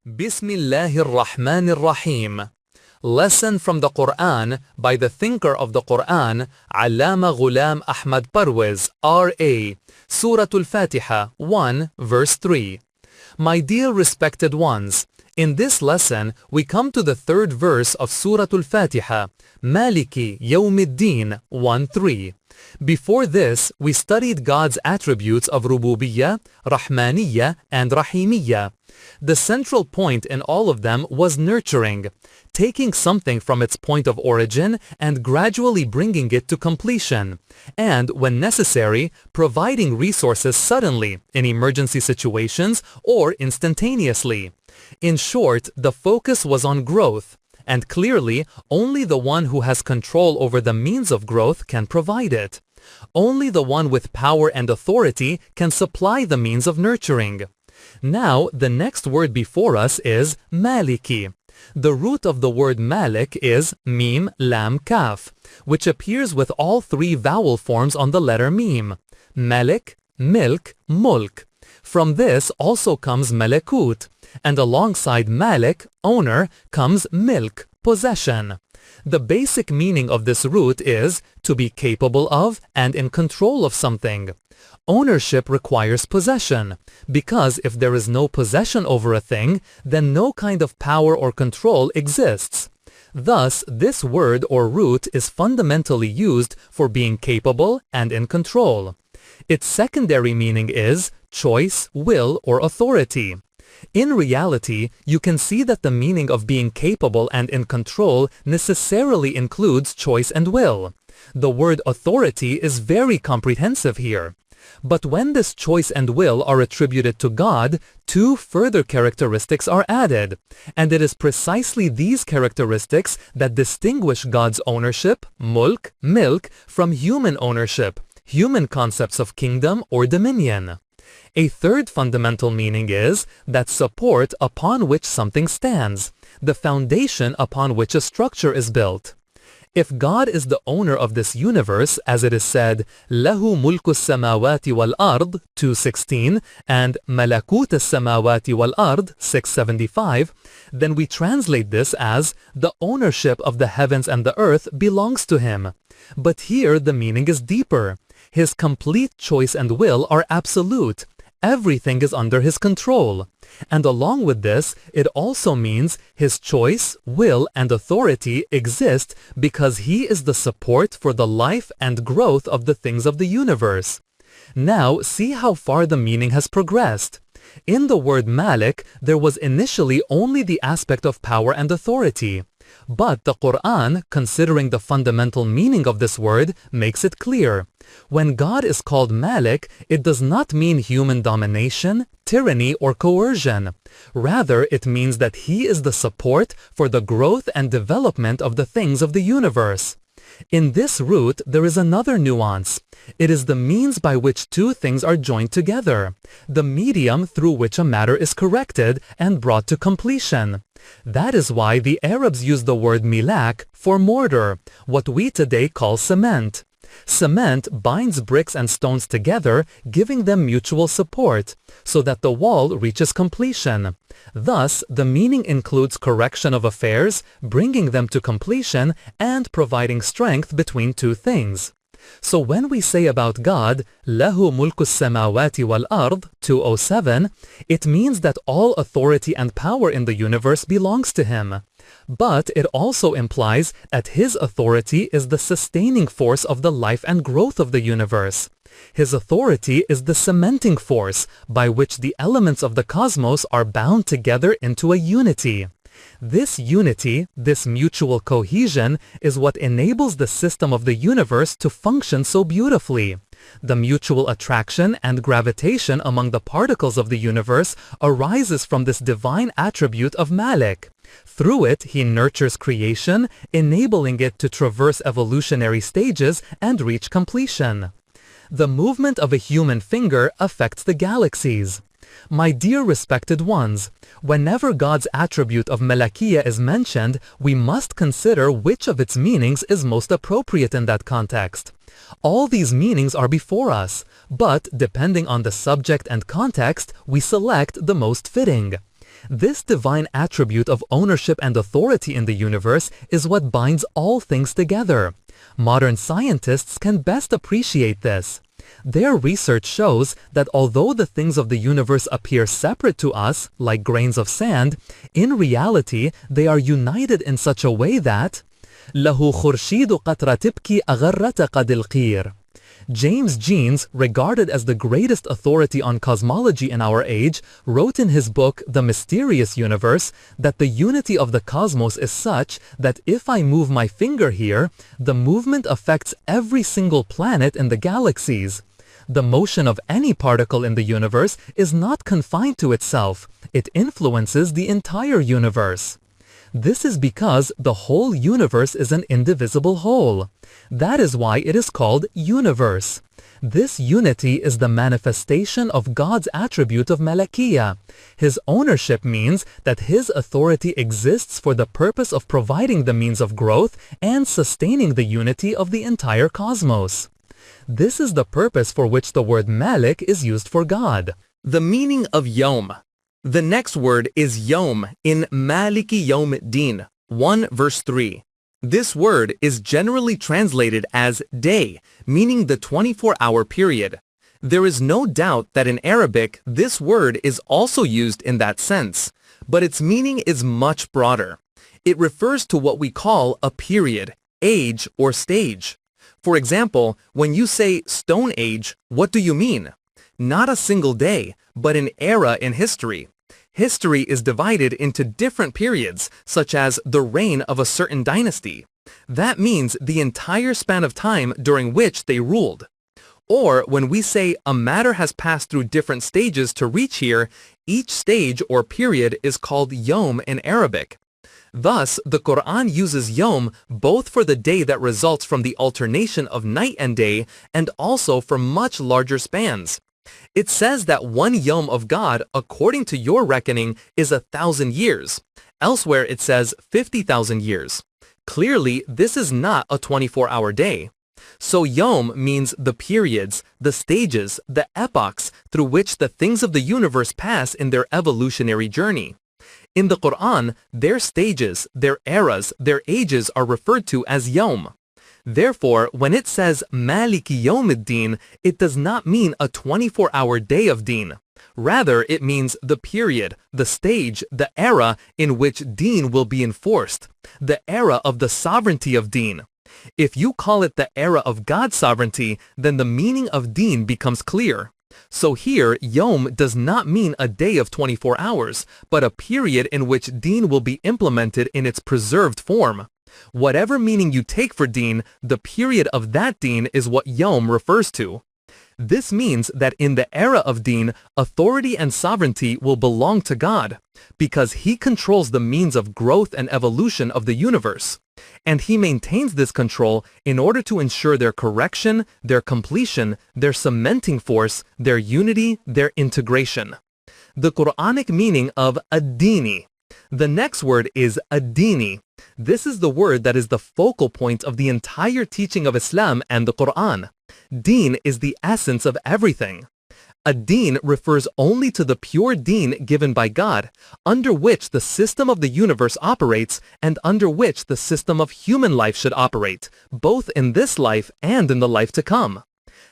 Bismillahir Rahmanir Rahim. Lesson from the Quran by the thinker of the Quran, Allama Ghulam Ahmad Parwez, R.A. Surah Al-Fatiha 1 verse 3. My dear respected ones, in this lesson we come to the third verse of Surah Al-Fatiha, Maliki Yawmiddin 1-3. Before this, we studied God's attributes of Rububiyyah, Rahmaniyyah, and Rahimiyyah. The central point in all of them was nurturing, taking something from its point of origin and gradually bringing it to completion, and, when necessary, providing resources suddenly in emergency situations or instantaneously. In short, the focus was on growth. And clearly, only the one who has control over the means of growth can provide it. Only the one with power and authority can supply the means of nurturing. Now, the next word before us is Maliki. The root of the word Malik is Mim, Lam, Kaf, which appears with all three vowel forms on the letter Mim. Malik, Milk, Mulk. From this also comes Malakut, and alongside Malik, owner, comes Milk, possession. The basic meaning of this root is to be capable of and in control of something. Ownership requires possession, because if there is no possession over a thing, then no kind of power or control exists. Thus, this word or root is fundamentally used for being capable and in control. Its secondary meaning is choice, will, or authority. In reality, you can see that the meaning of being capable and in control necessarily includes choice and will. The word authority is very comprehensive here. But when this choice and will are attributed to God, two further characteristics are added, and it is precisely these characteristics that distinguish God's ownership, mulk, milk, from human ownership, human concepts of kingdom or dominion. A third fundamental meaning is that support upon which something stands, the foundation upon which a structure is built. If God is the owner of this universe, as it is said, Lahu mulku samawati wal ard 2:16 and Malakut samawati wal ard 6:75, then we translate this as the ownership of the heavens and the earth belongs to him. But here the meaning is deeper. His complete choice and will are absolute. Everything is under his control. And along with this, it also means his choice, will, and authority exist because he is the support for the life and growth of the things of the universe. Now, see how far the meaning has progressed. In the word Malik, there was initially only the aspect of power and authority. But the Quran, considering the fundamental meaning of this word, makes it clear. When God is called Malik, it does not mean human domination, tyranny, or coercion. Rather, it means that he is the support for the growth and development of the things of the universe. In this root, there is another nuance. It is the means by which two things are joined together, the medium through which a matter is corrected and brought to completion. That is why the Arabs use the word milak for mortar, what we today call cement. Cement binds bricks and stones together, giving them mutual support, so that the wall reaches completion. Thus, the meaning includes correction of affairs, bringing them to completion, and providing strength between two things. So when we say about God, Lahu mulku samawati wal ard 2:07, it means that all authority and power in the universe belongs to him. But it also implies that his authority is the sustaining force of the life and growth of the universe. His authority is the cementing force by which the elements of the cosmos are bound together into a unity. This unity, this mutual cohesion, is what enables the system of the universe to function so beautifully. The mutual attraction and gravitation among the particles of the universe arises from this divine attribute of Malik. Through it, he nurtures creation, enabling it to traverse evolutionary stages and reach completion. The movement of a human finger affects the galaxies. My dear respected ones, whenever God's attribute of Malakiyya is mentioned, we must consider which of its meanings is most appropriate in that context. All these meanings are before us, but depending on the subject and context, we select the most fitting. This divine attribute of ownership and authority in the universe is what binds all things together. Modern scientists can best appreciate this. Their research shows that although the things of the universe appear separate to us, like grains of sand, in reality they are united in such a way that له خرشيد قطرة تبكي أغرة قد القير. James Jeans, regarded as the greatest authority on cosmology in our age, wrote in his book The Mysterious Universe that the unity of the cosmos is such that if I move my finger here, the movement affects every single planet in the galaxies. The motion of any particle in the universe is not confined to itself. It influences the entire universe. This is because the whole universe is an indivisible whole. That is why it is called universe. This unity is the manifestation of God's attribute of Malakiyya. His ownership means that His authority exists for the purpose of providing the means of growth and sustaining the unity of the entire cosmos. This is the purpose for which the word Malik is used for God. The meaning of Yom. The next word is Yom in Maliki Yom Din 1 verse 3. This word is generally translated as day, meaning the 24-hour period. There is no doubt that in Arabic this word is also used in that sense, but its meaning is much broader. It refers to what we call a period, age, or stage. For example, when you say Stone Age, what do you mean? Not a single day, but an era in history. History is divided into different periods, such as the reign of a certain dynasty. That means the entire span of time during which they ruled. Or when we say a matter has passed through different stages to reach here, each stage or period is called Yom in Arabic. Thus, the Quran uses Yom both for the day that results from the alternation of night and day and also for much larger spans. It says that one Yom of God, according to your reckoning, is 1,000 years. Elsewhere it says 50,000 years. Clearly, this is not a 24-hour day. So Yom means the periods, the stages, the epochs through which the things of the universe pass in their evolutionary journey. In the Quran, their stages, their eras, their ages are referred to as Yom. Therefore, when it says Maliki Yawmiddin, it does not mean a 24-hour day of Deen. Rather, it means the period, the stage, the era in which Deen will be enforced, the era of the sovereignty of Deen. If you call it the era of God's sovereignty, then the meaning of Deen becomes clear. So here, Yom does not mean a day of 24 hours, but a period in which Deen will be implemented in its preserved form. Whatever meaning you take for Deen, the period of that Deen is what Yom refers to. This means that in the era of Deen, authority and sovereignty will belong to God, because He controls the means of growth and evolution of the universe. And He maintains this control in order to ensure their correction, their completion, their cementing force, their unity, their integration. The Quranic meaning of ad-dini. The next word is ad-dini. This is the word that is the focal point of the entire teaching of Islam and the Quran. Deen is the essence of everything. Ad-deen refers only to the pure deen given by God, under which the system of the universe operates and under which the system of human life should operate, both in this life and in the life to come.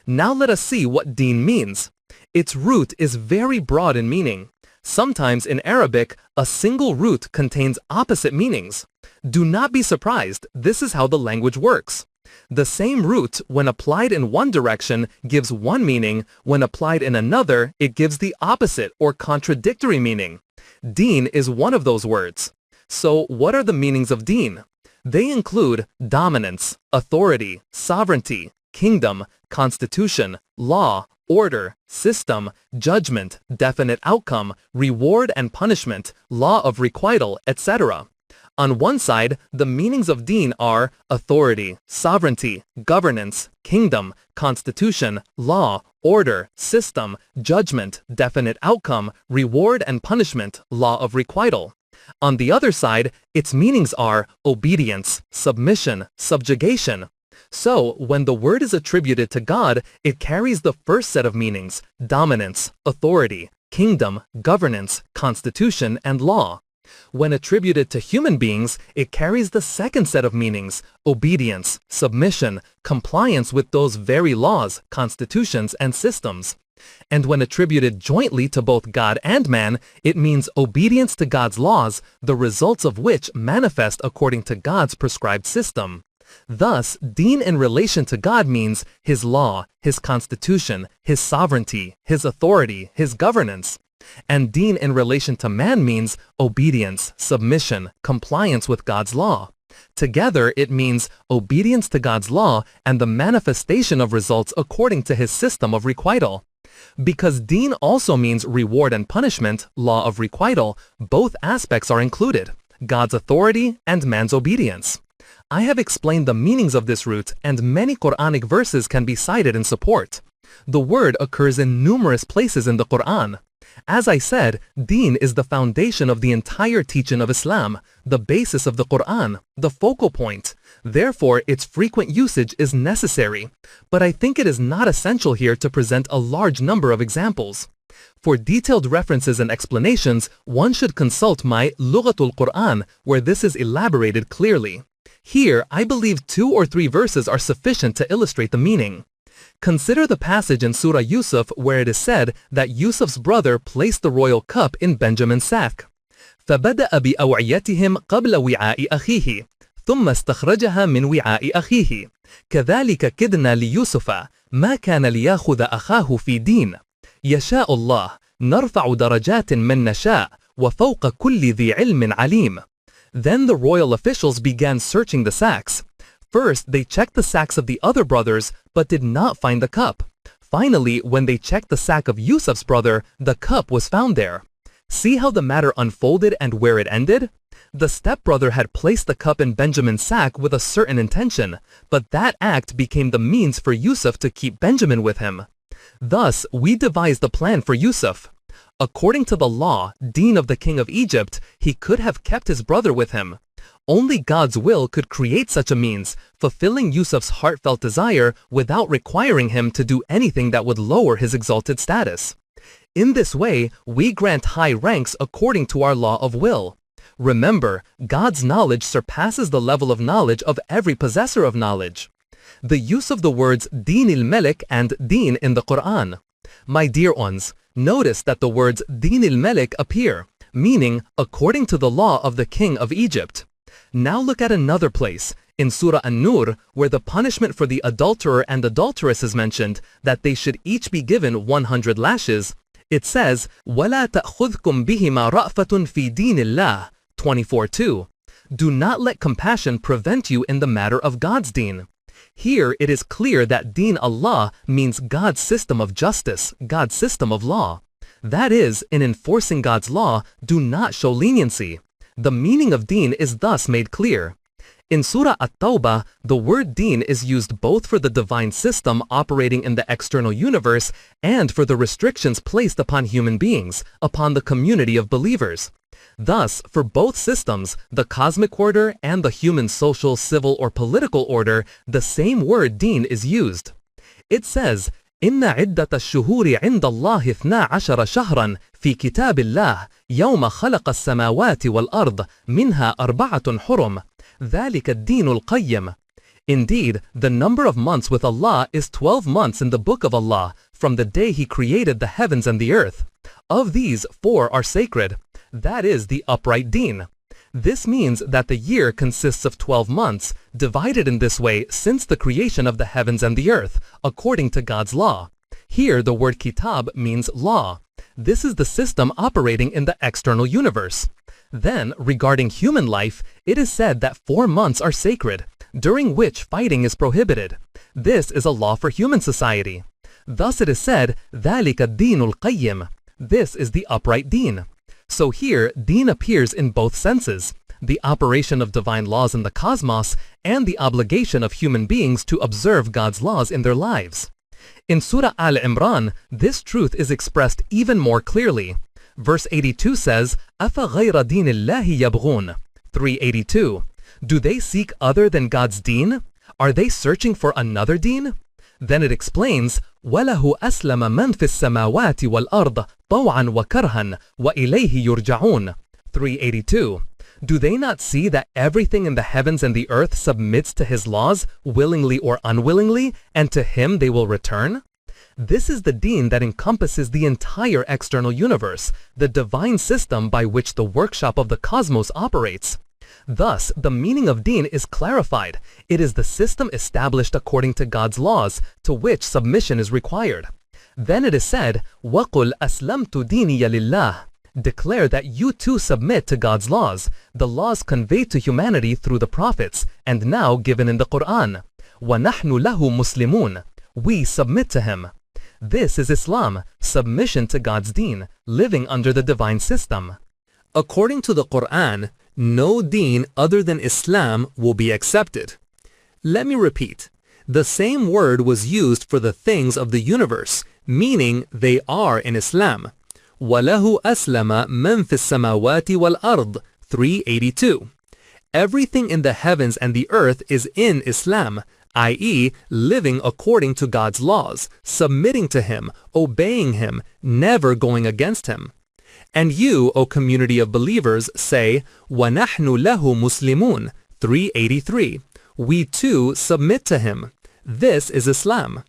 Now let us see what deen means. Its root is very broad in meaning. Sometimes in Arabic, a single root contains opposite meanings. Do not be surprised, this is how the language works. The same root, when applied in one direction, gives one meaning. When applied in another, it gives the opposite or contradictory meaning. Deen is one of those words. So what are the meanings of deen? They include dominance, authority, sovereignty, kingdom, constitution, law, order, system, judgment, definite outcome, reward and punishment, law of requital, etc. On one side, the meanings of deen are authority, sovereignty, governance, kingdom, constitution, law, order, system, judgment, definite outcome, reward and punishment, law of requital. On the other side, its meanings are obedience, submission, subjugation. So, when the word is attributed to God, it carries the first set of meanings, dominance, authority, kingdom, governance, constitution, and law. When attributed to human beings, it carries the second set of meanings: obedience, submission, compliance with those very laws, constitutions, and systems. And when attributed jointly to both God and man, it means obedience to God's laws, the results of which manifest according to God's prescribed system. Thus, deen in relation to God means His law, His constitution, His sovereignty, His authority, His governance. And deen in relation to man means obedience, submission, compliance with God's law. Together, it means obedience to God's law and the manifestation of results according to His system of requital. Because deen also means reward and punishment, law of requital, both aspects are included: God's authority and man's obedience. I have explained the meanings of this root, and many Quranic verses can be cited in support. The word occurs in numerous places in the Quran. As I said, deen is the foundation of the entire teaching of Islam, the basis of the Quran, the focal point. Therefore, its frequent usage is necessary. But I think it is not essential here to present a large number of examples. For detailed references and explanations, one should consult my Lughatul Quran, where this is elaborated clearly. Here, I believe 2 or 3 verses are sufficient to illustrate the meaning. Consider the passage in Surah Yusuf where it is said that Yusuf's brother placed the royal cup in Benjamin's sack. فَبَدَأَ بِأَوْعِيَتِهِمْ قَبْلَ وِعَاءِ أَخِيهِ ثُمَّ اسْتَخْرَجَهَا مِنْ وِعَاءِ أَخِيهِ كَذَلِكَ كِدْنَا لِيُوسُفَ مَا كَانَ لِيَأْخُذَ أَخَاهُ فِي دِينٍ يَشَاءُ اللَّهُ نَرْفَعُ دَرَجَاتٍ مَنْ نَشَاءُ وَفَوْقَ كُلِّ ذِي عِلْمٍ عَلِيمٍ. Then the royal officials began searching the sacks. First, they checked the sacks of the other brothers, but did not find the cup. Finally, when they checked the sack of Yusuf's brother, the cup was found there. See how the matter unfolded and where it ended? The stepbrother had placed the cup in Benjamin's sack with a certain intention, but that act became the means for Yusuf to keep Benjamin with him. Thus, we devised a plan for Yusuf. According to the law, deen of the king of Egypt, he could have kept his brother with him. Only God's will could create such a means, fulfilling Yusuf's heartfelt desire without requiring him to do anything that would lower his exalted status. In this way, we grant high ranks according to our law of will. Remember, God's knowledge surpasses the level of knowledge of every possessor of knowledge. The use of the words Deen il-Malik and Deen in the Quran. My dear ones, notice that the words Deen il-Malik appear, meaning according to the law of the king of Egypt. Now look at another place, in Surah An-Nur, where the punishment for the adulterer and adulteress is mentioned, that they should each be given 100 lashes. It says, وَلَا تَأْخُذْكُمْ بِهِمَا رَأْفَةٌ فِي دِينِ اللَّهِ 24:2. Do not let compassion prevent you in the matter of God's deen. Here it is clear that Deen Allah means God's system of justice, God's system of law. That is, in enforcing God's law, do not show leniency. The meaning of deen is thus made clear. In Surah At-Tawbah, the word deen is used both for the divine system operating in the external universe and for the restrictions placed upon human beings, upon the community of believers. Thus, for both systems, the cosmic order and the human social, civil, or political order, the same word deen is used. It says, إن عدة الشهور عند الله 12 شهرا في كتاب الله يوم خلق السماوات والأرض منها 4 حرم ذلك الدين القيم. Indeed, the number of months with Allah is 12 months in the book of Allah, from the day He created the heavens and the earth. Of these, 4 are sacred. That is the upright deen. This means that the year consists of 12 months, divided in this way since the creation of the heavens and the earth, according to God's law. Here the word kitab means law. This is the system operating in the external universe. Then, regarding human life, it is said that 4 months are sacred, during which fighting is prohibited. This is a law for human society. Thus it is said, ذَلِكَ الدِّينُ الْقَيِّمُ. This is the upright deen. So here, deen appears in both senses, the operation of divine laws in the cosmos and the obligation of human beings to observe God's laws in their lives. In Surah Al-Imran, this truth is expressed even more clearly. Verse 82 says, أَفَغَيْرَ دِينِ اللَّهِ يَبْغُونَ 382. Do they seek other than God's deen? Are they searching for another deen? Then it explains, وَلَهُ أَسْلَمَ مَنْ فِي السَّمَاوَاتِ وَالْأَرْضِ طَوْعًا وَكَرْهًا وَإِلَيْهِ يُرْجَعُونَ 382. Do they not see that everything in the heavens and the earth submits to his laws, willingly or unwillingly, and to him they will return? This is the deen that encompasses the entire external universe, the divine system by which the workshop of the cosmos operates. Thus, the meaning of deen is clarified. It is the system established according to God's laws, to which submission is required. Then it is said, وَقُلْ أَسْلَمْتُ دِينِيَ لِلَّهِ. Declare that you too submit to God's laws, the laws conveyed to humanity through the prophets, and now given in the Quran. وَنَحْنُ لَهُ مُسْلِمُونَ. We submit to him. This is Islam, submission to God's deen, living under the divine system. According to the Quran, no deen other than Islam will be accepted. Let me repeat. The same word was used for the things of the universe, meaning they are in Islam. وَلَهُ أَسْلَمَ مَنْ فِي السَّمَاوَاتِ وَالْأَرْضِ 382. Everything in the heavens and the earth is in Islam, i.e., living according to God's laws, submitting to him, obeying him, never going against him. And you, O community of believers, say, وَنَحْنُ لَهُ مُسْلِمُونَ 383. We too submit to him. This is Islam.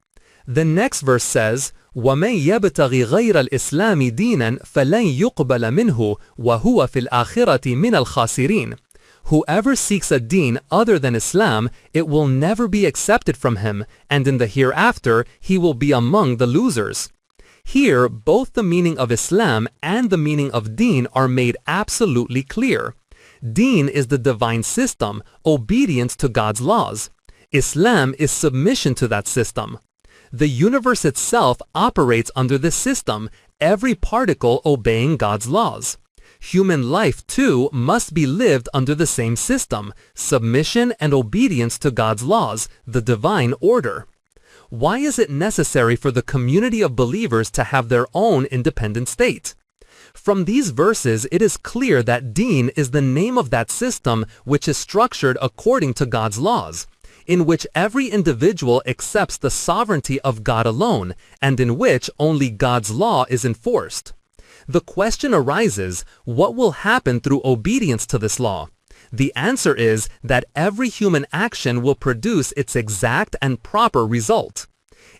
The next verse says, وَمَنْ يَبْتَغِ غَيْرَ الْإِسْلَامِ دِينًا فَلَنْ يُقْبَلَ مِنْهُ وَهُوَ فِي الْآخِرَةِ مِنَ الْخَاسِرِينَ. Whoever seeks a deen other than Islam, it will never be accepted from him, and in the hereafter he will be among the losers. Here, both the meaning of Islam and the meaning of deen are made absolutely clear. Deen is the divine system, obedience to God's laws. Islam is submission to that system. The universe itself operates under this system, every particle obeying God's laws. Human life, too, must be lived under the same system, submission and obedience to God's laws, the divine order. Why is it necessary for the community of believers to have their own independent state? From these verses, it is clear that deen is the name of that system which is structured according to God's laws, in which every individual accepts the sovereignty of God alone, and in which only God's law is enforced. The question arises, what will happen through obedience to this law? The answer is that every human action will produce its exact and proper result.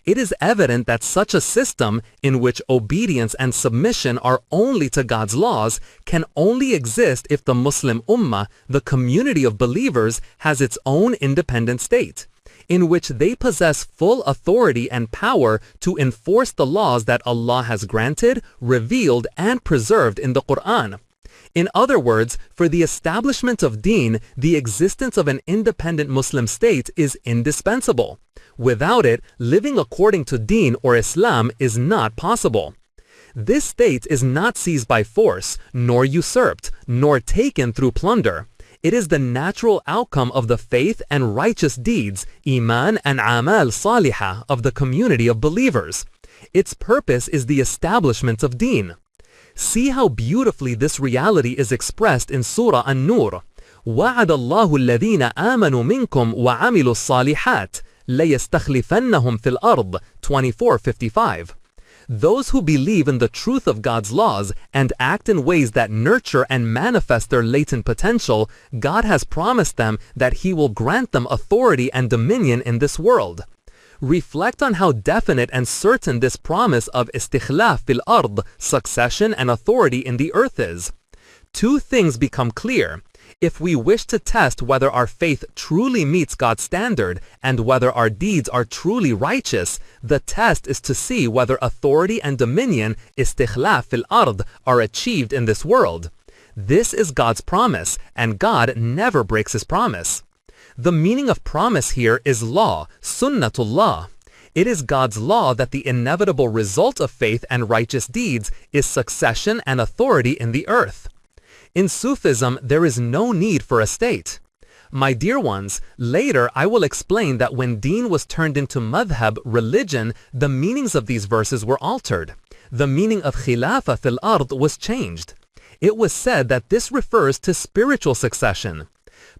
It is evident that such a system, in which obedience and submission are only to God's laws, can only exist if the Muslim Ummah, the community of believers, has its own independent state, in which they possess full authority and power to enforce the laws that Allah has granted, revealed, and preserved in the Quran. In other words, for the establishment of deen, the existence of an independent Muslim state is indispensable. Without it, living according to deen or Islam is not possible. This state is not seized by force, nor usurped, nor taken through plunder. It is the natural outcome of the faith and righteous deeds, iman and amal salihah, of the community of believers. Its purpose is the establishment of deen. See how beautifully this reality is expressed in Surah An-Nur. وَعَدَ اللَّهُ الَّذِينَ آمَنُوا مِنْكُمْ وَعَمِلُوا الصَّالِحَاتِ لَيَسْتَخْلِفَنَّهُمْ فِي الْأَرْضِ 24:55. Those who believe in the truth of God's laws and act in ways that nurture and manifest their latent potential, God has promised them that He will grant them authority and dominion in this world. Reflect on how definite and certain this promise of istikhlaf fil ard, succession and authority in the earth is. Two things become clear. If we wish to test whether our faith truly meets God's standard and whether our deeds are truly righteous, the test is to see whether authority and dominion, istikhlaf fil ard, are achieved in this world. This is God's promise, and God never breaks His promise. The meaning of promise here is law, sunnatullah. It is God's law that the inevitable result of faith and righteous deeds is succession and authority in the earth. In Sufism, there is no need for a state. My dear ones, later I will explain that when deen was turned into madhab, religion, the meanings of these verses were altered. The meaning of khilafa fil ard was changed. It was said that this refers to spiritual succession.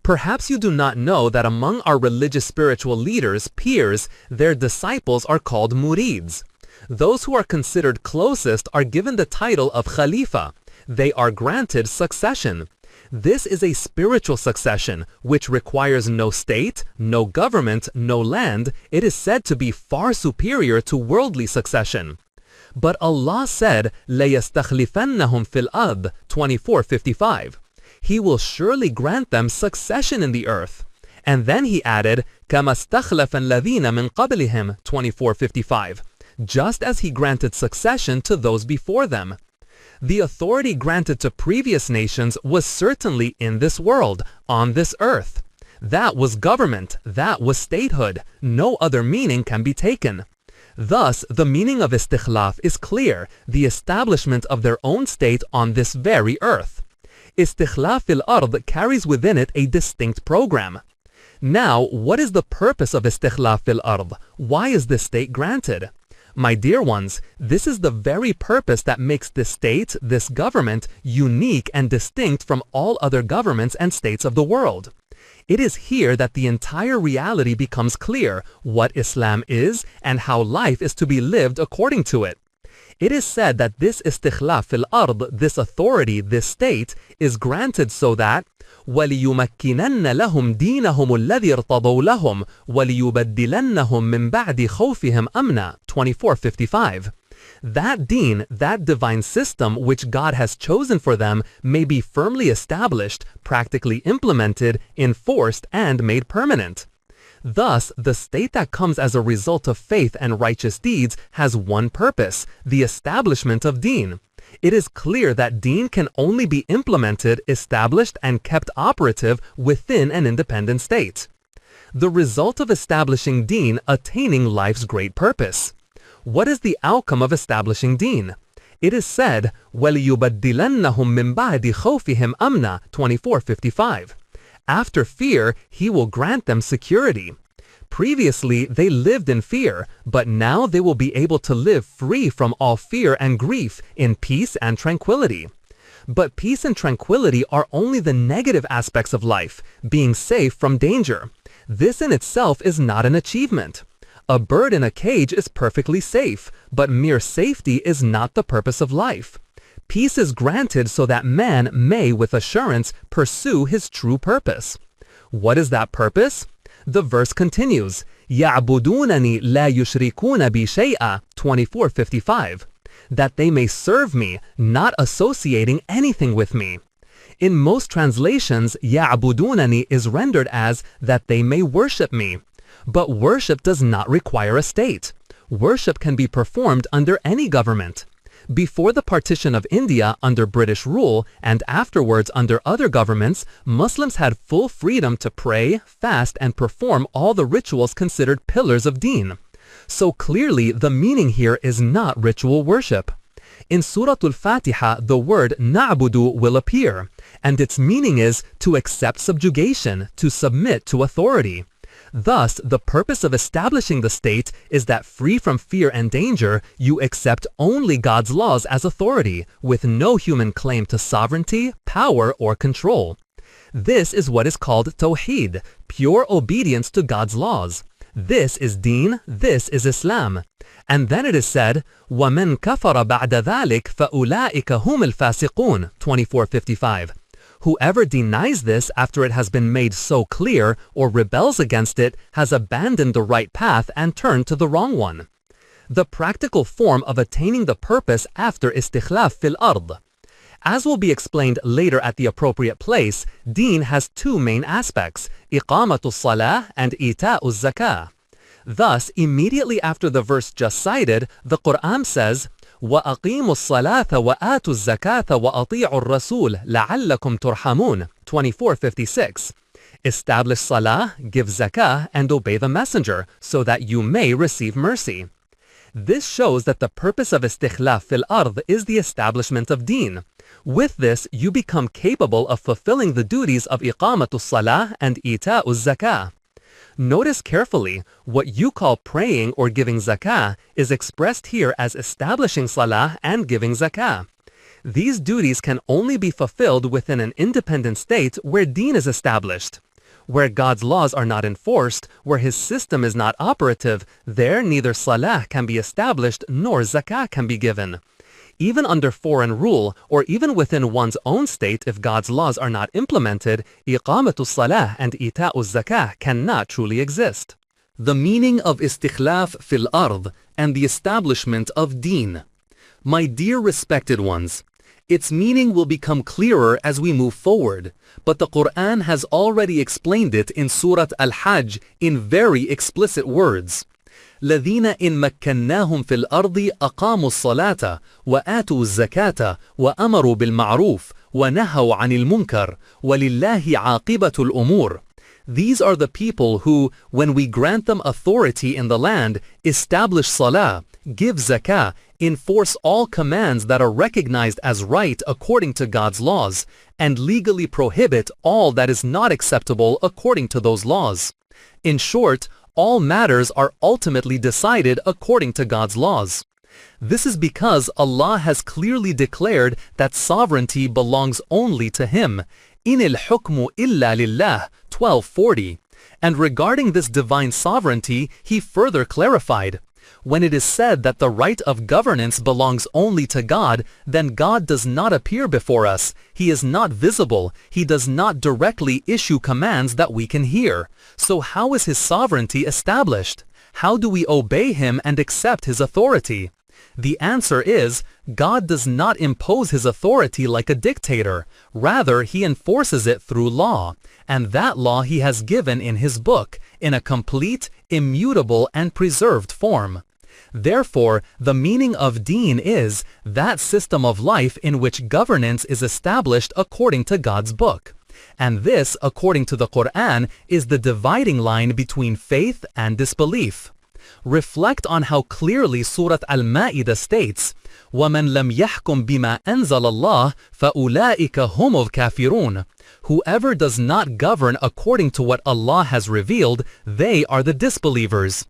Perhaps you do not know that among our religious spiritual leaders, peers, their disciples are called murids. Those who are considered closest are given the title of Khalifa. They are granted succession. This is a spiritual succession, which requires no state, no government, no land. It is said to be far superior to worldly succession. But Allah said, لَيَسْتَخْلِفَنَّهُمْ فِي الْأَرْضِ 24:55. He will surely grant them succession in the earth. And then he added, كَمَا اسْتَخْلَفَ الَّذِينَ مِنْ قَبْلِهِمْ 24:55. Just as he granted succession to those before them. The authority granted to previous nations was certainly in this world, on this earth. That was government, that was statehood. No other meaning can be taken. Thus, the meaning of istikhlaf is clear, the establishment of their own state on this very earth. Istikhlaf fil ard carries within it a distinct program. Now, what is the purpose of istikhlaf fil ard? Why is this state granted? My dear ones, this is the very purpose that makes this state, this government, unique and distinct from all other governments and states of the world. It is here that the entire reality becomes clear, what Islam is and how life is to be lived according to it. It is said that this istikhlaf fil ard, this authority, this state, is granted so that وَلِيُمَكِّنَنَّ لَهُمْ دِينَهُمُ الَّذِي ارْتَضَوْا لَهُمْ وَلِيُبَدِّلَنَّهُم مِّن بَعْدِ خَوْفِهِمْ أَمْنًا 24:55. That deen, that divine system which God has chosen for them may be firmly established, practically implemented, enforced, and made permanent. Thus, the state that comes as a result of faith and righteous deeds has one purpose, the establishment of deen. It is clear that deen can only be implemented, established, and kept operative within an independent state. The result of establishing deen attaining life's great purpose. What is the outcome of establishing deen? It is said, وَلِيُبَدِّلَنَّهُم مِّن بَعْدِ خَوْفِهِمْ أَمْنًا 24:55. After fear, he will grant them security. Previously, they lived in fear, but now they will be able to live free from all fear and grief in peace and tranquility. But peace and tranquility are only the negative aspects of life, being safe from danger. This in itself is not an achievement. A bird in a cage is perfectly safe, but mere safety is not the purpose of life. Peace is granted so that man may, with assurance, pursue his true purpose. What is that purpose? The verse continues, يَعْبُدُونَنِي لَا يُشْرِكُونَ بِي شَيْئًا 24:55. That they may serve me, not associating anything with me. In most translations, يَعْبُدُونَنِي is rendered as that they may worship me. But worship does not require a state. Worship can be performed under any government. Before the partition of India under British rule and afterwards under other governments, Muslims had full freedom to pray, fast, and perform all the rituals considered pillars of deen. So clearly, the meaning here is not ritual worship. In Surah Al-Fatiha, the word na'budu will appear, and its meaning is to accept subjugation, to submit to authority. Thus, the purpose of establishing the state is that free from fear and danger, you accept only God's laws as authority, with no human claim to sovereignty, power, or control. This is what is called Tawheed, pure obedience to God's laws. This is Deen, this is Islam. And then it is said, وَمَنْ كَفَرَ بَعْدَ ذَلِكَ فَأُولَٰئِكَ هُمُ الْفَاسِقُونَ 24:55. Whoever denies this after it has been made so clear or rebels against it has abandoned the right path and turned to the wrong one. The practical form of attaining the purpose after istikhlaf fil ard. As will be explained later at the appropriate place, deen has two main aspects, iqamatul salah and ita'uz zakah. Thus, immediately after the verse just cited, the Quran says, وَأَقِيمُوا الصَّلَاةَ وَآتُوا الزَّكَاةَ وَأَطِيعُوا الرَّسُولَ لَعَلَّكُمْ تُرْحَمُونَ 24:56. Establish salah, give zakah, and obey the messenger, so that you may receive mercy. This shows that the purpose of istikhlaf fil ard is the establishment of deen. With this, you become capable of fulfilling the duties of iqamatul salah and ita'uz zakah. Notice carefully, what you call praying or giving zakah is expressed here as establishing salah and giving zakah. These duties can only be fulfilled within an independent state where deen is established. Where God's laws are not enforced, where His system is not operative, there neither salah can be established nor zakah can be given. Even under foreign rule, or even within one's own state, if God's laws are not implemented, iqamatul salah and ita'ul zakah cannot truly exist. The meaning of istikhlaf fil ard and the establishment of deen. My dear respected ones, its meaning will become clearer as we move forward, but the Quran has already explained it in Surah Al-Hajj in very explicit words. الذين إن مكناهم في الأرض أقاموا الصلاة وآتوا الزكاة وأمروا بالمعروف ونهوا عن المنكر ولله عاقبة الأمور. These are the people who, when we grant them authority in the land, establish salah, give zakah, enforce all commands that are recognized as right according to God's laws, and legally prohibit all that is not acceptable according to those laws. In short, all matters are ultimately decided according to God's laws. This is because Allah has clearly declared that sovereignty belongs only to Him. إِنِ الْحُكْمُ إِلَّا لِلَّهِ 1240. And regarding this divine sovereignty, He further clarified, when it is said that the right of governance belongs only to God, then God does not appear before us. He is not visible. He does not directly issue commands that we can hear. So how is His sovereignty established? How do we obey Him and accept His authority? The answer is, God does not impose His authority like a dictator. Rather, He enforces it through law, and that law He has given in His book, in a complete, immutable, and preserved form. Therefore, the meaning of deen is that system of life in which governance is established according to God's book. And this, according to the Quran, is the dividing line between faith and disbelief. Reflect on how clearly Surah Al-Ma'idah states, وَمَنْ لَمْ يَحْكُمْ بِمَا أَنزَلَ اللَّهُ فَأُولَٰئِكَ هُمُ الْكَافِرُونَ. Whoever does not govern according to what Allah has revealed, they are the disbelievers.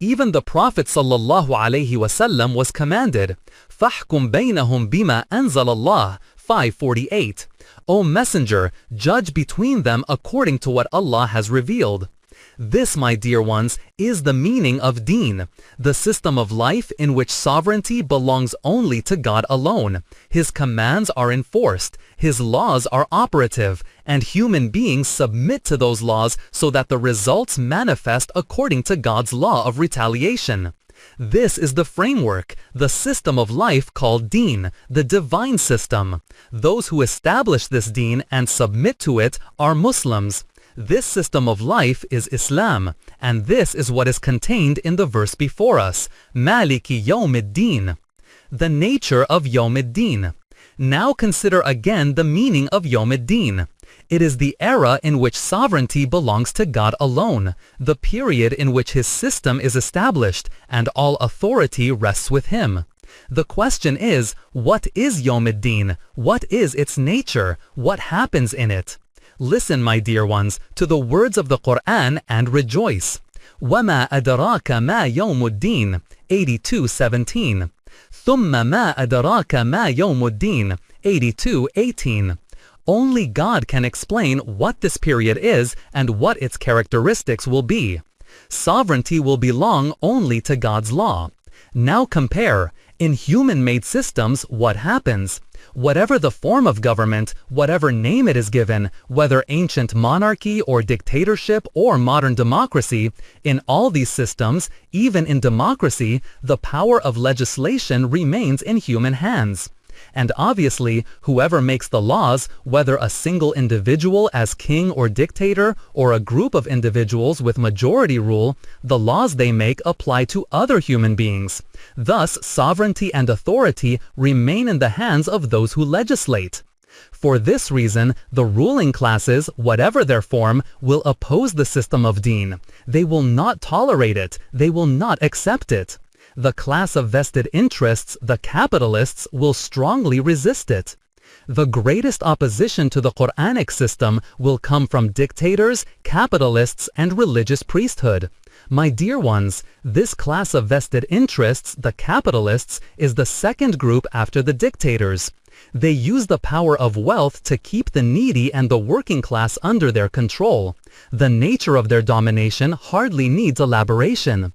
Even the Prophet ﷺ was commanded, فَحْكُمْ بَيْنَهُمْ بِمَا أَنزَلَ اللَّهُ 548. O Messenger, judge between them according to what Allah has revealed. This, my dear ones, is the meaning of deen, the system of life in which sovereignty belongs only to God alone. His commands are enforced, His laws are operative, and human beings submit to those laws so that the results manifest according to God's law of retaliation. This is the framework, the system of life called deen, the divine system. Those who establish this deen and submit to it are Muslims. This system of life is Islam, and this is what is contained in the verse before us, Maliki Yawmiddin, the nature of Yawmiddin. Now consider again the meaning of Yawmiddin. It is the era in which sovereignty belongs to God alone, the period in which His system is established, and all authority rests with Him. The question is, what is Yawmiddin? What is its nature? What happens in it? Listen, my dear ones, to the words of the Quran and rejoice. وَمَا أَدْرَاكَ مَا يَوْمُ الدِّينِ 82:17. ثُمَّ مَا أَدْرَاكَ مَا يَوْمُ الدِّينِ 82:18. Only God can explain what this period is and what its characteristics will be. Sovereignty will belong only to God's law. Now compare. In human-made systems, what happens? Whatever the form of government, whatever name it is given, whether ancient monarchy or dictatorship or modern democracy, in all these systems, even in democracy, the power of legislation remains in human hands. And obviously, whoever makes the laws, whether a single individual as king or dictator, or a group of individuals with majority rule, the laws they make apply to other human beings. Thus, sovereignty and authority remain in the hands of those who legislate. For this reason, the ruling classes, whatever their form, will oppose the system of deen. They will not tolerate it. They will not accept it. The class of vested interests, the capitalists, will strongly resist it. The greatest opposition to the Quranic system will come from dictators, capitalists, and religious priesthood. My dear ones, this class of vested interests, the capitalists, is the second group after the dictators. They use the power of wealth to keep the needy and the working class under their control. The nature of their domination hardly needs elaboration.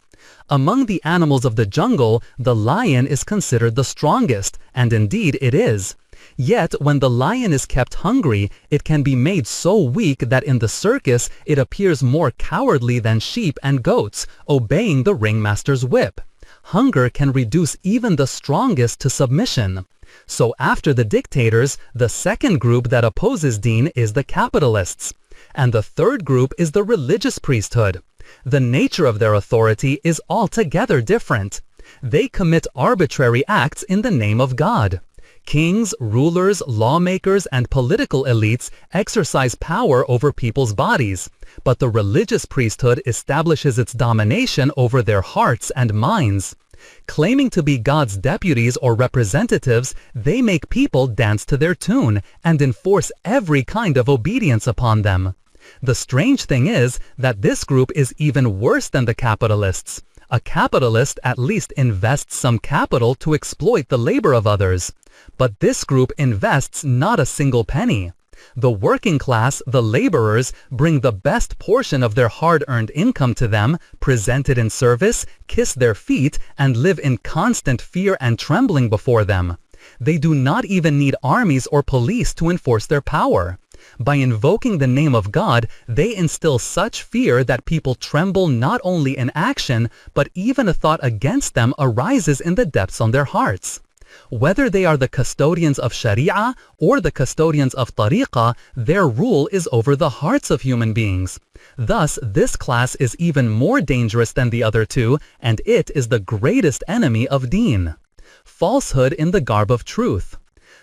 Among the animals of the jungle, the lion is considered the strongest, and indeed it is. Yet, when the lion is kept hungry, it can be made so weak that in the circus it appears more cowardly than sheep and goats, obeying the ringmaster's whip. Hunger can reduce even the strongest to submission. So after the dictators, the second group that opposes Deen is the capitalists. And the third group is the religious priesthood. The nature of their authority is altogether different. They commit arbitrary acts in the name of God. Kings, rulers, lawmakers, and political elites exercise power over people's bodies, but the religious priesthood establishes its domination over their hearts and minds. Claiming to be God's deputies or representatives, they make people dance to their tune and enforce every kind of obedience upon them. The strange thing is that this group is even worse than the capitalists. A capitalist at least invests some capital to exploit the labor of others. But this group invests not a single penny. The working class, the laborers, bring the best portion of their hard-earned income to them, present it in service, kiss their feet, and live in constant fear and trembling before them. They do not even need armies or police to enforce their power. By invoking the name of God, they instill such fear that people tremble not only in action, but even a thought against them arises in the depths of their hearts. Whether they are the custodians of Sharia or the custodians of Tariqah, their rule is over the hearts of human beings. Thus, this class is even more dangerous than the other two, and it is the greatest enemy of Deen. Falsehood in the garb of truth.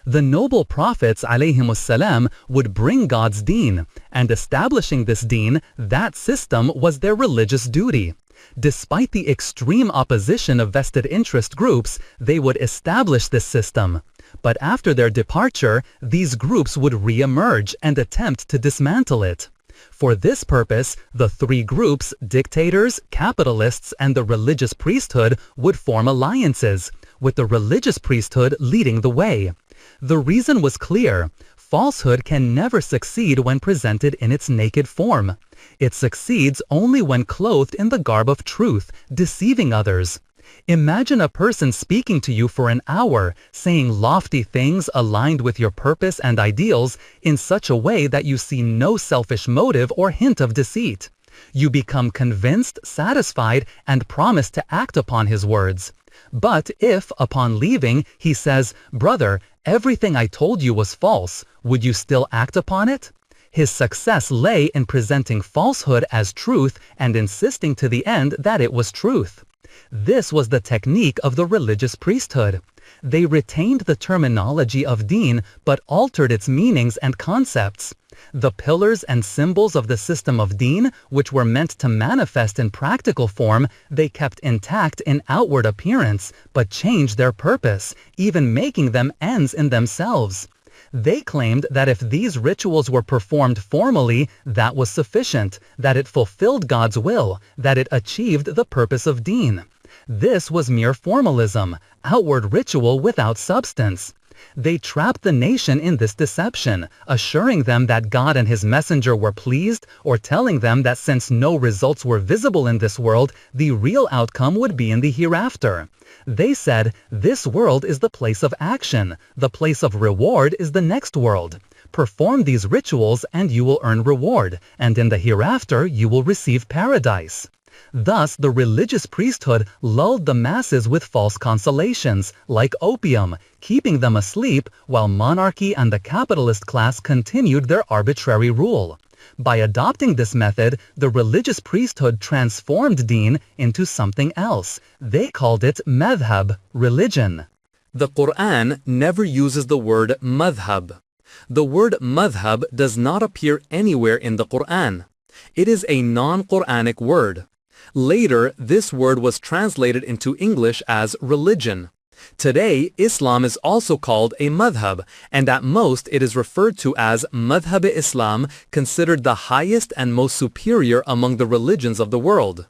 The noble prophets ﷺ would bring God's Deen, and establishing this Deen, that system was their religious duty. Despite the extreme opposition of vested interest groups, they would establish this system. But after their departure, these groups would re-emerge and attempt to dismantle it. For this purpose, the three groups, dictators, capitalists, and the religious priesthood, would form alliances, with the religious priesthood leading the way. The reason was clear. Falsehood can never succeed when presented in its naked form. It succeeds only when clothed in the garb of truth, deceiving others. Imagine a person speaking to you for an hour, saying lofty things aligned with your purpose and ideals in such a way that you see no selfish motive or hint of deceit. You become convinced, satisfied, and promise to act upon his words. But if, upon leaving, he says, "Brother, everything I told you was false," would you still act upon it? His success lay in presenting falsehood as truth and insisting to the end that it was truth. This was the technique of the religious priesthood. They retained the terminology of Deen but altered its meanings and concepts. The pillars and symbols of the system of Deen, which were meant to manifest in practical form, they kept intact in outward appearance, but changed their purpose, even making them ends in themselves. They claimed that if these rituals were performed formally, that was sufficient, that it fulfilled God's will, that it achieved the purpose of Deen. This was mere formalism, outward ritual without substance. They trapped the nation in this deception, assuring them that God and his messenger were pleased, or telling them that since no results were visible in this world, the real outcome would be in the hereafter. They said, this world is the place of action, the place of reward is the next world. Perform these rituals and you will earn reward, and in the hereafter you will receive paradise. Thus, the religious priesthood lulled the masses with false consolations, like opium, keeping them asleep, while monarchy and the capitalist class continued their arbitrary rule. By adopting this method, the religious priesthood transformed Deen into something else. They called it madhab, religion. The Quran never uses the word madhab. The word madhab does not appear anywhere in the Quran. It is a non-Quranic word. Later, this word was translated into English as religion. Today, Islam is also called a madhab, and at most it is referred to as madhab-e-Islam, considered the highest and most superior among the religions of the world.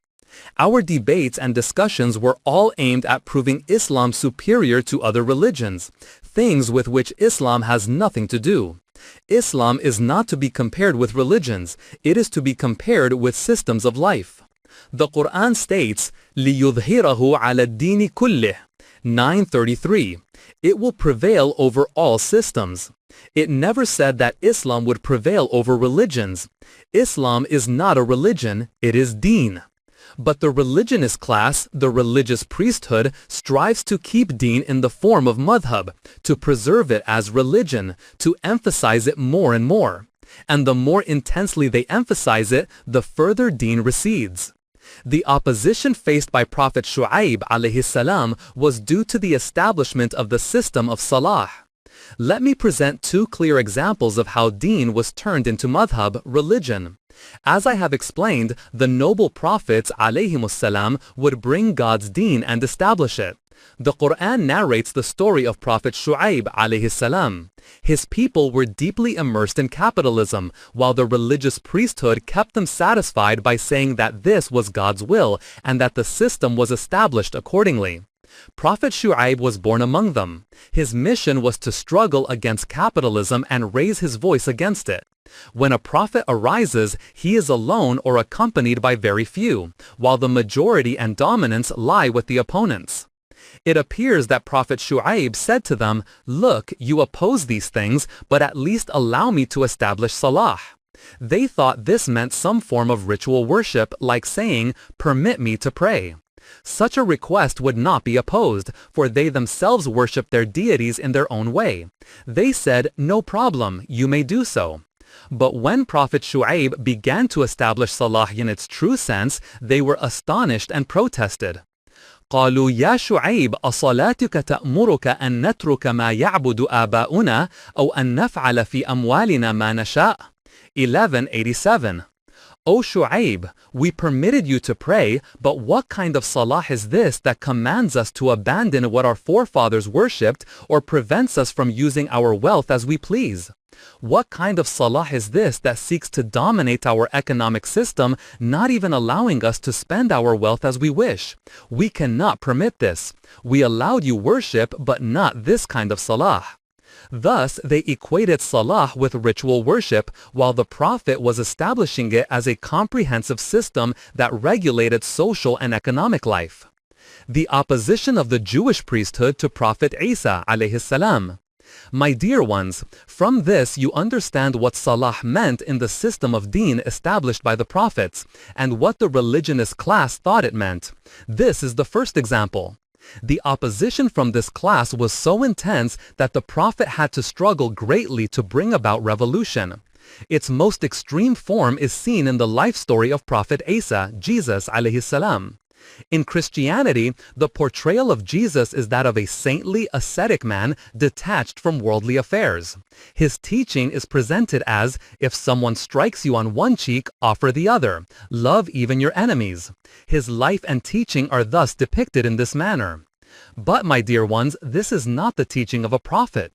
Our debates and discussions were all aimed at proving Islam superior to other religions, things with which Islam has nothing to do. Islam is not to be compared with religions, it is to be compared with systems of life. The Quran states, لِيُظْهِرَهُ عَلَى الدِّينِ كُلِّهِ 9:33. It will prevail over all systems. It never said that Islam would prevail over religions. Islam is not a religion, it is deen. But the religionist class, the religious priesthood, strives to keep deen in the form of madhab, to preserve it as religion, to emphasize it more and more. And the more intensely they emphasize it, the further deen recedes. The opposition faced by Prophet Shu'aib alayhi salam was due to the establishment of the system of salah. Let me present two clear examples of how deen was turned into madhab, religion. As I have explained, the noble prophets alayhimussalam would bring God's deen and establish it. The Quran narrates the story of Prophet Shu'aib alayhi salam. His people were deeply immersed in capitalism, while the religious priesthood kept them satisfied by saying that this was God's will and that the system was established accordingly. Prophet Shu'aib was born among them. His mission was to struggle against capitalism and raise his voice against it. When a prophet arises, he is alone or accompanied by very few, while the majority and dominance lie with the opponents. It appears that Prophet Shu'aib said to them, "Look, you oppose these things, but at least allow me to establish salah." They thought this meant some form of ritual worship, like saying, "Permit me to pray." Such a request would not be opposed, for they themselves worshiped their deities in their own way. They said, "No problem, you may do so." But when Prophet Shu'aib began to establish salah in its true sense, they were astonished and protested. قالوا يا شعيب أصلاتك تأمرك أن نترك ما يعبد آباؤنا أو أن نفعل في أموالنا ما نشاء 1187. O Shu'aib, we permitted you to pray, but what kind of salah is this that commands us to abandon what our forefathers worshipped or prevents us from using our wealth as we please? What kind of salah is this that seeks to dominate our economic system, not even allowing us to spend our wealth as we wish? We cannot permit this. We allowed you worship, but not this kind of salah. Thus, they equated salah with ritual worship, while the Prophet was establishing it as a comprehensive system that regulated social and economic life. The opposition of the Jewish priesthood to Prophet Isa alayhi salam. My dear ones, from this you understand what salah meant in the system of deen established by the prophets, and what the religionist class thought it meant. This is the first example. The opposition from this class was so intense that the Prophet had to struggle greatly to bring about revolution. Its most extreme form is seen in the life story of Prophet Isa, Jesus alayhi salam. In Christianity, the portrayal of Jesus is that of a saintly, ascetic man detached from worldly affairs. His teaching is presented as, if someone strikes you on one cheek, offer the other. Love even your enemies. His life and teaching are thus depicted in this manner. But, my dear ones, this is not the teaching of a prophet.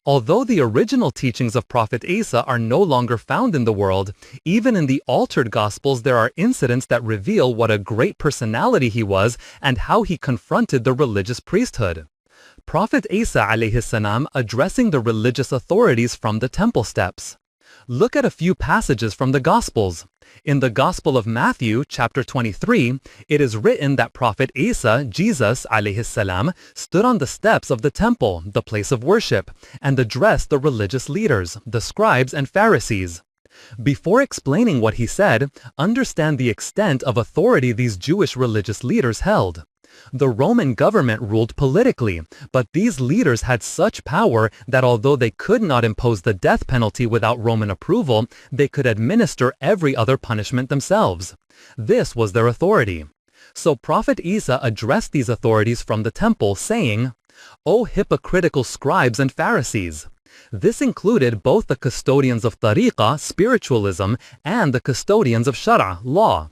Although the original teachings of Prophet Isa are no longer found in the world, even in the altered Gospels there are incidents that reveal what a great personality he was and how he confronted the religious priesthood. Prophet Isa alayhi salam addressing the religious authorities from the temple steps. Look at a few passages from the Gospels. In the Gospel of Matthew, chapter 23, it is written that Prophet Isa, Jesus alayhi salam, stood on the steps of the temple, the place of worship, and addressed the religious leaders, the scribes and Pharisees. Before explaining what he said, understand the extent of authority these Jewish religious leaders held. The Roman government ruled politically, but these leaders had such power that although they could not impose the death penalty without Roman approval, they could administer every other punishment themselves. This was their authority. So Prophet Isa addressed these authorities from the temple, saying, "O hypocritical scribes and Pharisees!" This included both the custodians of tariqah, spiritualism, and the custodians of shara, law.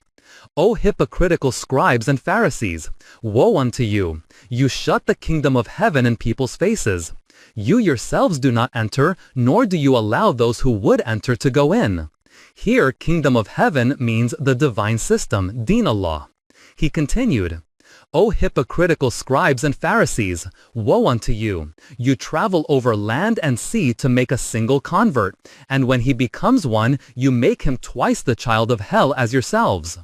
O hypocritical scribes and Pharisees! Woe unto you! You shut the kingdom of heaven in people's faces. You yourselves do not enter, nor do you allow those who would enter to go in. Here, kingdom of heaven means the divine system, Deen Allah. He continued, "O hypocritical scribes and Pharisees, woe unto you! You travel over land and sea to make a single convert, and when he becomes one, you make him twice the child of hell as yourselves."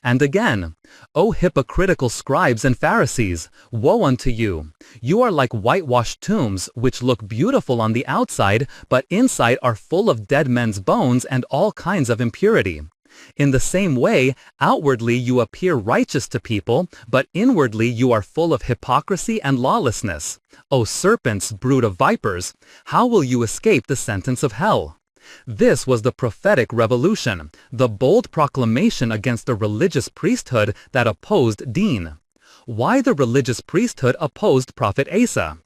And again, "O hypocritical scribes and Pharisees, woe unto you! You are like whitewashed tombs, which look beautiful on the outside, but inside are full of dead men's bones and all kinds of impurity. In the same way, outwardly you appear righteous to people, but inwardly you are full of hypocrisy and lawlessness. O serpents, brood of vipers, how will you escape the sentence of hell?" This was the prophetic revolution, the bold proclamation against the religious priesthood that opposed Deen. Why the religious priesthood opposed Prophet Isa?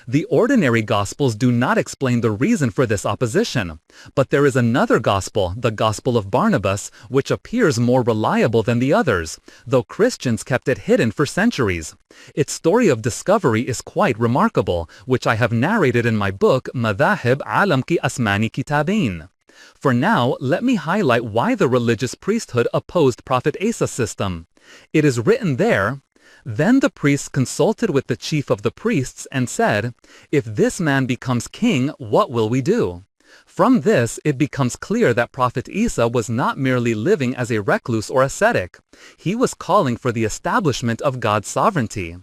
The ordinary Gospels do not explain the reason for this opposition, but there is another Gospel, the Gospel of Barnabas, which appears more reliable than the others, though Christians kept it hidden for centuries. Its story of discovery is quite remarkable, which I have narrated in my book Madahib Alam ki Asmani Kitabin. For now, let me highlight why the religious priesthood opposed Prophet Isa's system. It is written there, "Then the priests consulted with the chief of the priests and said, 'If this man becomes king, what will we do?' From this, it becomes clear that Prophet Isa was not merely living as a recluse or ascetic. He was calling for the establishment of God's sovereignty.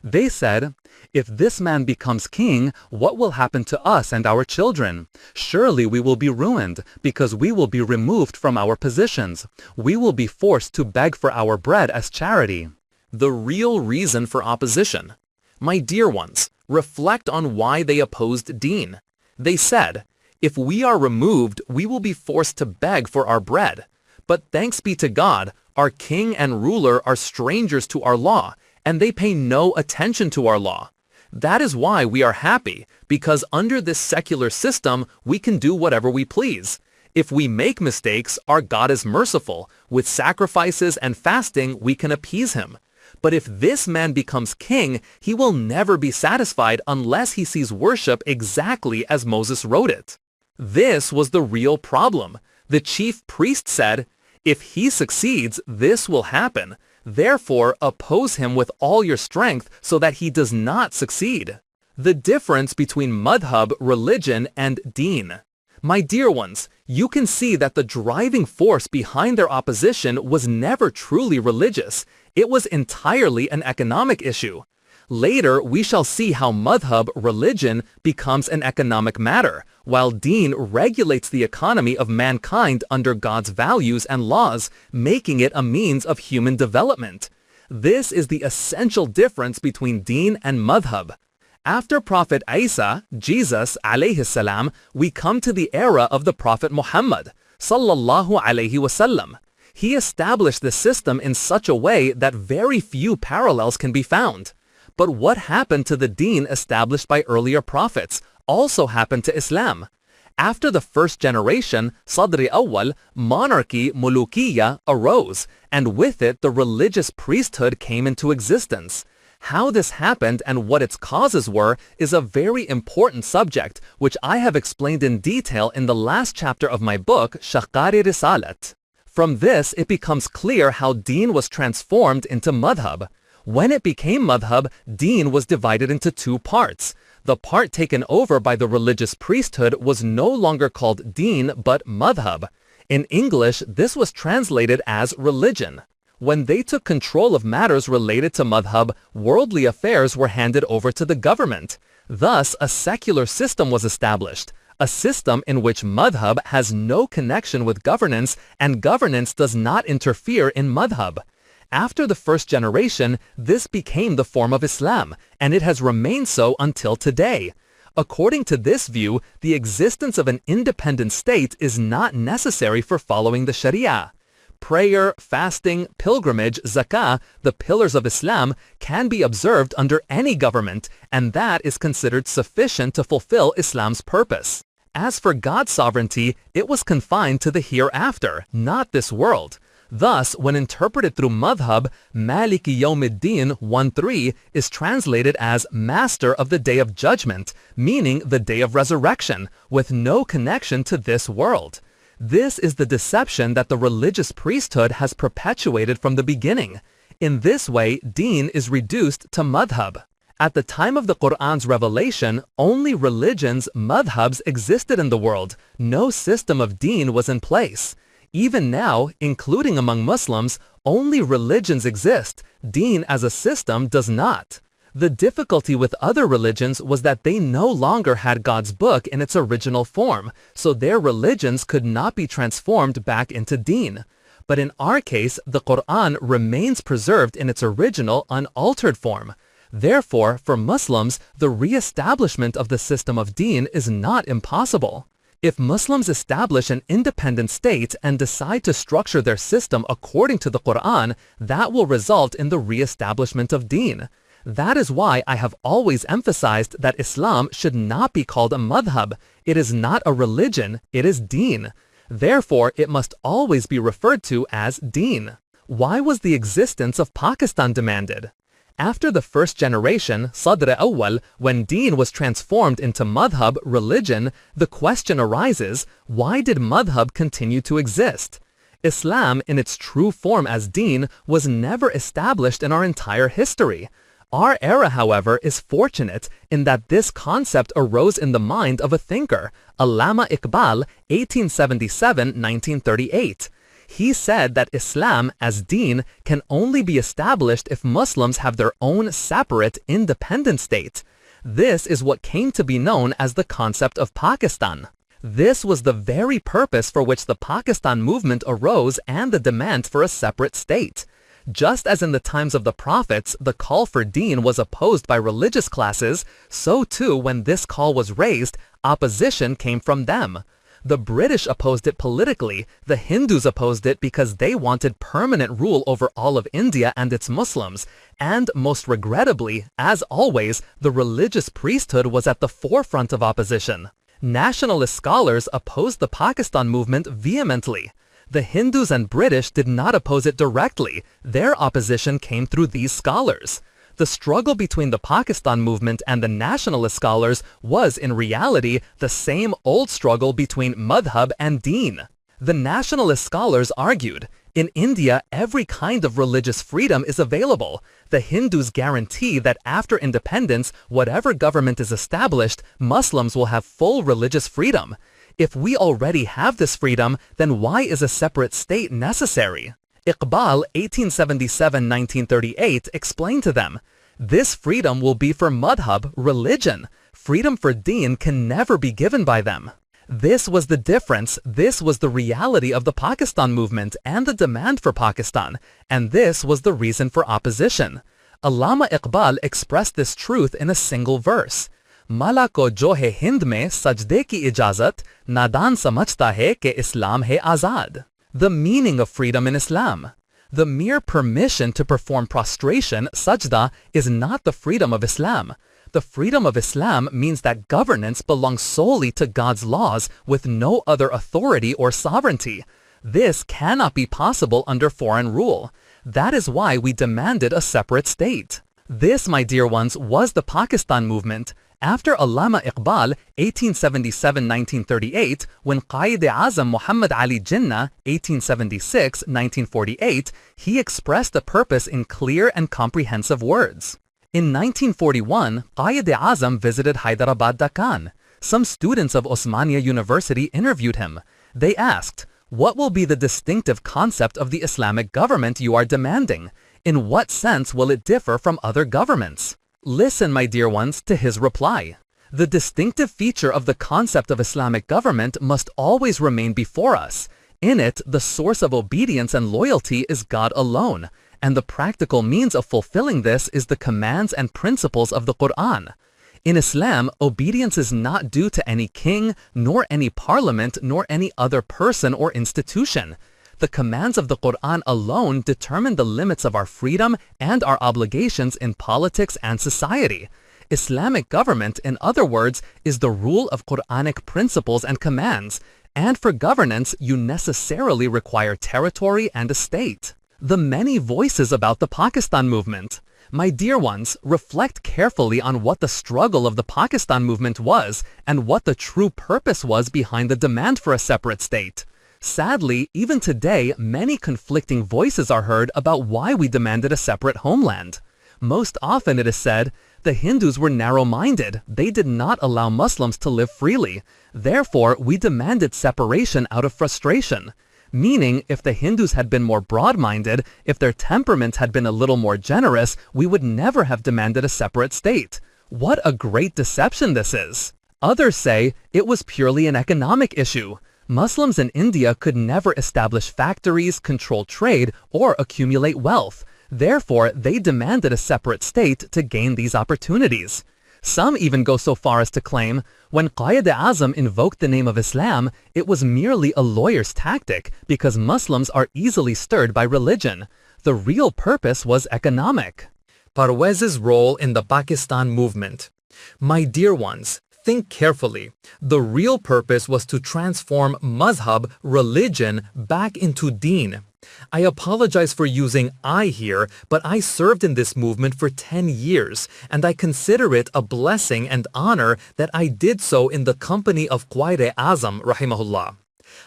They said, 'If this man becomes king, what will happen to us and our children? Surely we will be ruined, because we will be removed from our positions. We will be forced to beg for our bread as charity.'" The real reason for opposition. My dear ones, reflect on why they opposed Deen. They said, "If we are removed, we will be forced to beg for our bread. But thanks be to God, our king and ruler are strangers to our law, and they pay no attention to our law. That is why we are happy, because under this secular system, we can do whatever we please. If we make mistakes, our God is merciful. With sacrifices and fasting, we can appease him. But if this man becomes king, he will never be satisfied unless he sees worship exactly as Moses wrote it." This was the real problem. The chief priest said, "If he succeeds, this will happen. Therefore, oppose him with all your strength so that he does not succeed." The difference between madhab, religion, and deen. My dear ones, you can see that the driving force behind their opposition was never truly religious. It was entirely an economic issue. Later, we shall see how madhab, religion, becomes an economic matter, while deen regulates the economy of mankind under God's values and laws, making it a means of human development. This is the essential difference between deen and madhab. After Prophet Isa, Jesus, alayhi salam, we come to the era of the Prophet Muhammad, sallallahu alayhi wasallam. He established the system in such a way that very few parallels can be found. But what happened to the deen established by earlier prophets also happened to Islam. After the first generation, Sadri Awwal, monarchy, Mulukiya, arose, and with it the religious priesthood came into existence. How this happened and what its causes were is a very important subject, which I have explained in detail in the last chapter of my book, Shaqari Risalat. From this, it becomes clear how deen was transformed into madhab. When it became madhab, deen was divided into two parts. The part taken over by the religious priesthood was no longer called deen but madhab. In English, this was translated as religion. When they took control of matters related to madhab, worldly affairs were handed over to the government. Thus, a secular system was established, a system in which madhab has no connection with governance and governance does not interfere in madhab. After the first generation, this became the form of Islam, and it has remained so until today. According to this view, the existence of an independent state is not necessary for following the Sharia. Prayer, fasting, pilgrimage, zakah, the pillars of Islam, can be observed under any government, and that is considered sufficient to fulfill Islam's purpose. As for God's sovereignty, it was confined to the hereafter, not this world. Thus, when interpreted through madhab, Maliki Yawmiddin 1:3 is translated as Master of the Day of Judgment, meaning the day of resurrection, with no connection to this world. This is the deception that the religious priesthood has perpetuated from the beginning. In this way, deen is reduced to madhab. At the time of the Qur'an's revelation, only religions, madhabs, existed in the world. No system of deen was in place. Even now, including among Muslims, only religions exist. Deen as a system does not. The difficulty with other religions was that they no longer had God's book in its original form, so their religions could not be transformed back into deen. But in our case, the Qur'an remains preserved in its original, unaltered form. Therefore, for Muslims, the re-establishment of the system of deen is not impossible. If Muslims establish an independent state and decide to structure their system according to the Qur'an, that will result in the re-establishment of deen. That is why I have always emphasized that Islam should not be called a madhab. It is not a religion, it is deen. Therefore, it must always be referred to as deen. Why was the existence of Pakistan demanded? After the first generation, Sadr Awwal, when deen was transformed into madhab, religion, the question arises, why did madhab continue to exist? Islam, in its true form as deen, was never established in our entire history. Our era, however, is fortunate in that this concept arose in the mind of a thinker, Allama Iqbal, 1877-1938. He said that Islam, as deen, can only be established if Muslims have their own separate, independent state. This is what came to be known as the concept of Pakistan. This was the very purpose for which the Pakistan movement arose and the demand for a separate state. Just as in the times of the prophets, the call for deen was opposed by religious classes, so too when this call was raised, opposition came from them. The British opposed it politically, the Hindus opposed it because they wanted permanent rule over all of India and its Muslims, and most regrettably, as always, the religious priesthood was at the forefront of opposition. Nationalist scholars opposed the Pakistan movement vehemently. The Hindus and British did not oppose it directly. Their opposition came through these scholars. The struggle between the Pakistan movement and the nationalist scholars was in reality the same old struggle between madhab and deen. The nationalist scholars argued, in India every kind of religious freedom is available. The Hindus guarantee that after independence, whatever government is established, Muslims will have full religious freedom. If we already have this freedom, then why is a separate state necessary? Iqbal, 1877-1938, explained to them, this freedom will be for madhab, religion. Freedom for deen can never be given by them. This was the difference, this was the reality of the Pakistan movement and the demand for Pakistan, and this was the reason for opposition. Allama Iqbal expressed this truth in a single verse. Mala ko jo hai Hind mein sajde ki ijazat, nadan samajhta hai ke Islam hai azad. The meaning of freedom in Islam. The mere permission to perform prostration, sajda, is not the freedom of Islam. The freedom of Islam means that governance belongs solely to God's laws with no other authority or sovereignty. This cannot be possible under foreign rule. That is why we demanded a separate state. This, my dear ones, was the Pakistan movement. After Allama Iqbal, 1877-1938, when Qaid-e-Azam Muhammad Ali Jinnah, 1876-1948, he expressed the purpose in clear and comprehensive words. In 1941, Qaid-e-Azam visited Hyderabad Deccan. Some students of Osmania University interviewed him. They asked, what will be the distinctive concept of the Islamic government you are demanding? In what sense will it differ from other governments? Listen, my dear ones, to his reply. The distinctive feature of the concept of Islamic government must always remain before us. In it, the source of obedience and loyalty is God alone, and the practical means of fulfilling this is the commands and principles of the Qur'an. In Islam, obedience is not due to any king, nor any parliament, nor any other person or institution. The commands of the Qur'an alone determine the limits of our freedom and our obligations in politics and society. Islamic government, in other words, is the rule of Qur'anic principles and commands, and for governance you necessarily require territory and a state. The many voices about the Pakistan movement. My dear ones, reflect carefully on what the struggle of the Pakistan movement was and what the true purpose was behind the demand for a separate state. Sadly, even today, many conflicting voices are heard about why we demanded a separate homeland. Most often it is said, the Hindus were narrow-minded. They did not allow Muslims to live freely. Therefore, we demanded separation out of frustration. Meaning, if the Hindus had been more broad-minded, if their temperament had been a little more generous, we would never have demanded a separate state. What a great deception this is! Others say it was purely an economic issue. Muslims in India could never establish factories, control trade, or accumulate wealth. Therefore, they demanded a separate state to gain these opportunities. Some even go so far as to claim, when Qaid-e-Azam invoked the name of Islam, it was merely a lawyer's tactic because Muslims are easily stirred by religion. The real purpose was economic. Parwez's role in the Pakistan movement. My dear ones, think carefully. The real purpose was to transform mazhab, religion, back into deen. I apologize for using I here, but I served in this movement for 10 years, and I consider it a blessing and honor that I did so in the company of Qaid-e-Azam, rahimahullah.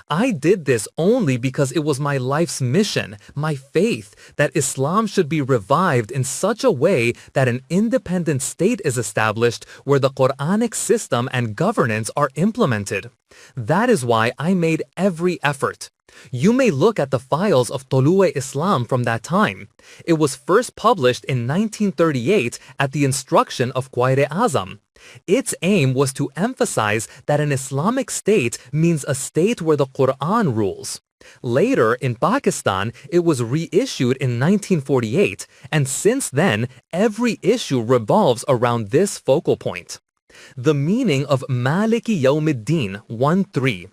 I did this only because it was my life's mission, my faith, that Islam should be revived in such a way that an independent state is established where the Quranic system and governance are implemented. That is why I made every effort. You may look at the files of Tulu-e-Islam from that time. It was first published in 1938 at the instruction of Qaid-e-Azam. Its aim was to emphasize that an Islamic state means a state where the Quran rules. Later, in Pakistan, it was reissued in 1948, and since then, every issue revolves around this focal point. The meaning of Maliki Yawmiddin 1-3.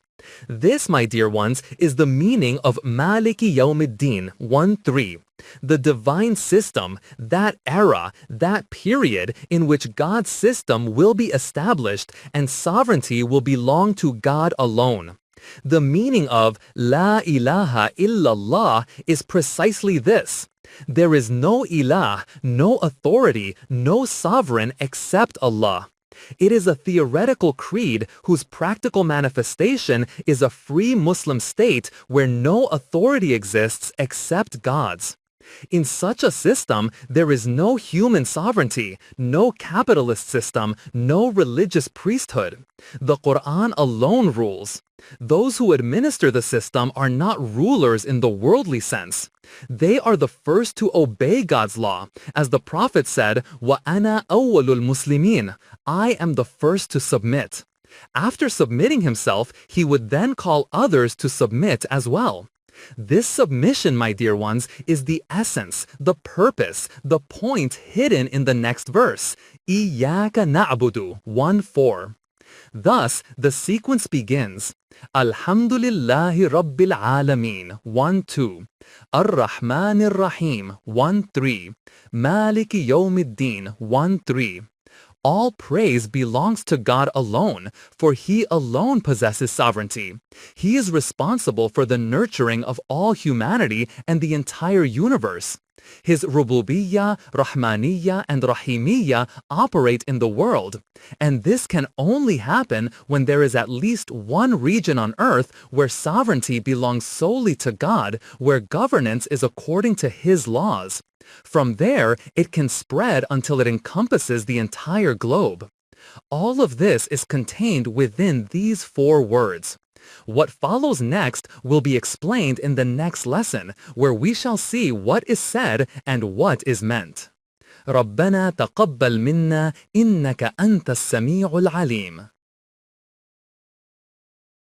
This, my dear ones, is the meaning of Maliki Yawmiddin 1-3. The divine system, that era, that period in which God's system will be established and sovereignty will belong to God alone. The meaning of La ilaha illallah is precisely this. There is no ilah, no authority, no sovereign except Allah. It is a theoretical creed whose practical manifestation is a free Muslim state where no authority exists except God's. In such a system, there is no human sovereignty, no capitalist system, no religious priesthood. The Quran alone rules. Those who administer the system are not rulers in the worldly sense. They are the first to obey God's law. As the Prophet said, وَأَنَا أَوَّلُ الْمُسْلِمِينَ. I am the first to submit. After submitting himself, he would then call others to submit as well. This submission, my dear ones, is the essence, the purpose, the point hidden in the next verse. إِيَّاكَ نَعْبُدُ 1-4. Thus, the sequence begins. Alhamdulillahi Rabbil Alameen 1-2. Ar-Rahman Ar-Rahim 1-3. Maliki Yawmiddin 1-3. All praise belongs to God alone, for He alone possesses sovereignty. He is responsible for the nurturing of all humanity and the entire universe. His Rububiyyah, Rahmaniyyah, and Rahimiyyah operate in the world. And this can only happen when there is at least one region on earth where sovereignty belongs solely to God, where governance is according to His laws. From there, it can spread until it encompasses the entire globe. All of this is contained within these 4 words. What follows next will be explained in the next lesson, where we shall see what is said and what is meant. ربنا تقبل منا إنك أنت السميع العليم.